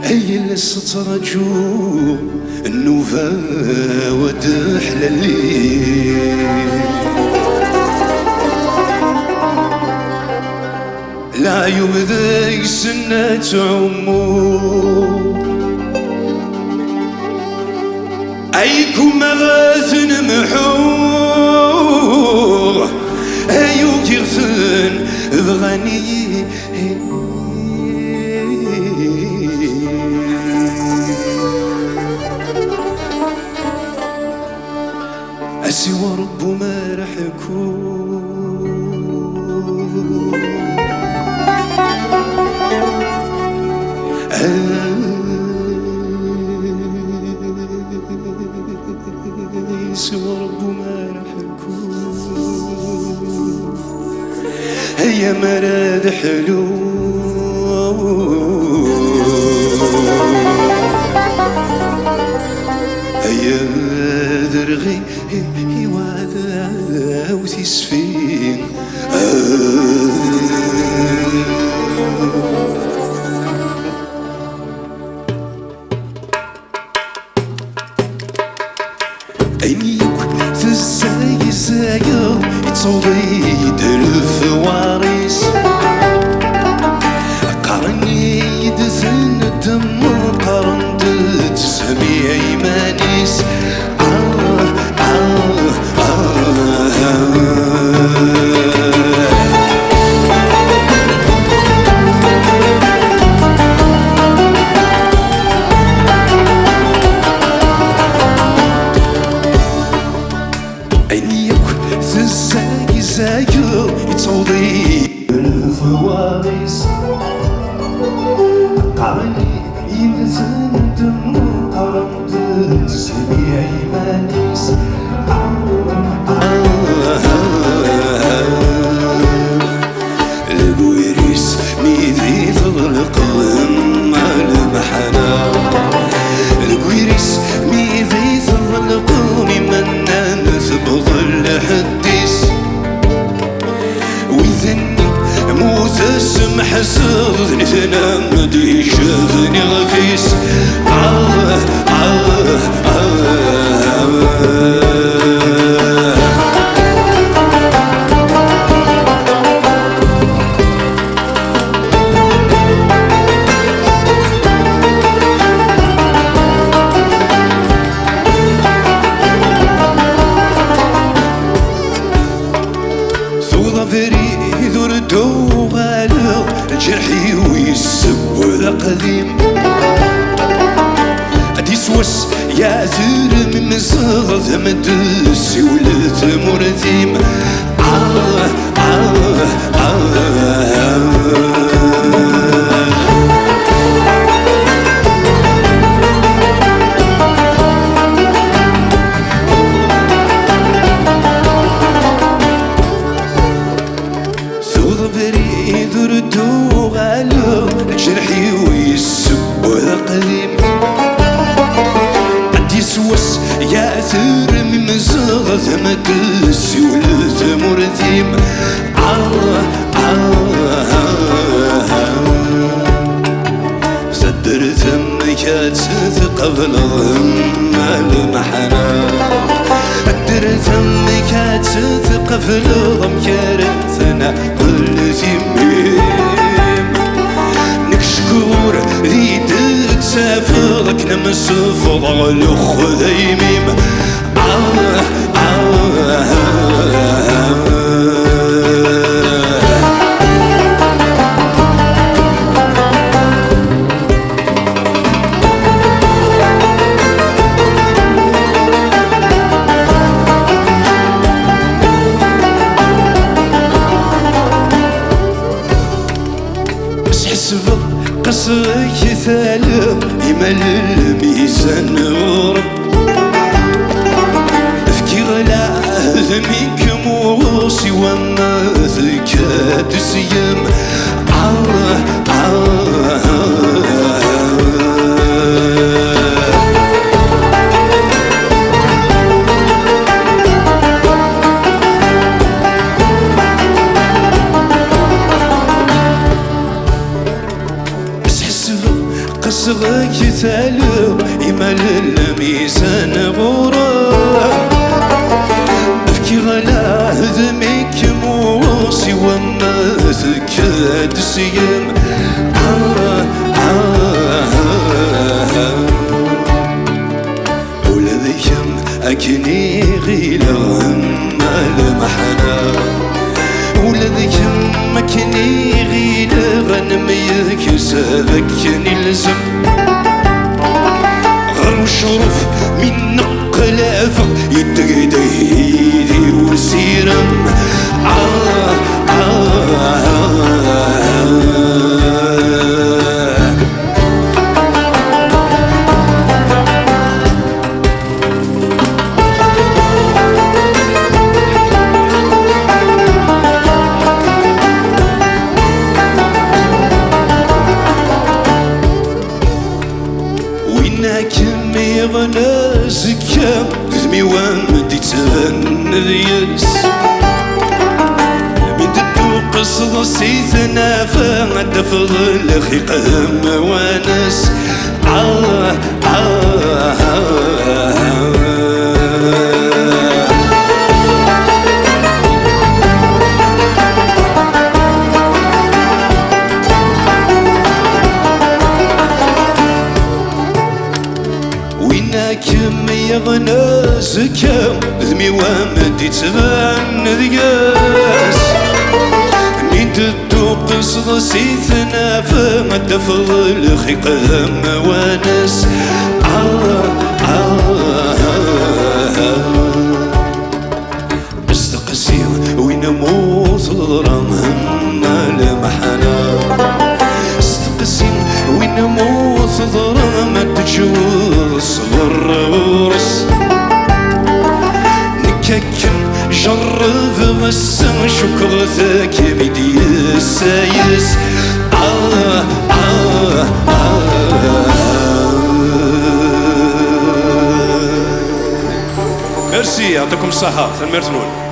هي اللي سترجو النوفا ودحل الليل. لا يبذي سنة عمو أيكم مغاثن محور أيو كيغثن بغني أسي ورب ما رح يكون سوى رب ما رح يكون هيا مراد حلو هيا درغي وعذا وتسفين أينيك تزاي زايا يتصوضيد الفواريس قرني يدزن الدم قرنت تسمي أيمانيس زايو يتصوضي الفواريس قرني ينزل الدم قرنت تسمي أيمانيس البويريس ميدي ظلق مع المحنة البويريس ميدي ظلق ممن نثبض الحديس موت اسم حسد تنام دي شافني غفيس جرحي ويسب القديم أدي سوس يا زر من مزغ مدسي ولت مرتيم جرحي ويسب القديم عندي سوس يا أثر من مزغ مدسي ولت مرتيم صدر ثمك تثقبل ضم المحنة صدر ثمك تثقبل ضم كارثنا قلت يمين نكشكور ريد تسافرك نمسفض الأخ ذيميم قصرك ثالث يمل الميزان ورب افكر لا ذميك موصي وما ذكات سيام قصغك ثالو إمال الميزان غرام أفكي غلا ذميك موصي وما ذكاد سيم ولذيهم أكني غيلهم المحنا ولذيهم مكني غيل غنميك سابكني الزم غر شرف من نقلافة يتقديدي وسيرم كمي غنازك ذمي وامدي تنذيس من تدو قصد سيثنا فمد فضل خيقهم وناس كمي غنازك ذمي وامدي تبان ذياس نيد الدوق قصد سيثنا فمد فضل خيقهم وناس استقسي وين موت ضرامهم المحنا استقسي وين موت ضرام تجوز صغر ورس نككم جرب بس شكر ذاك بدي السايس ميرسي يعطيكم الصحة. ثمرتنون.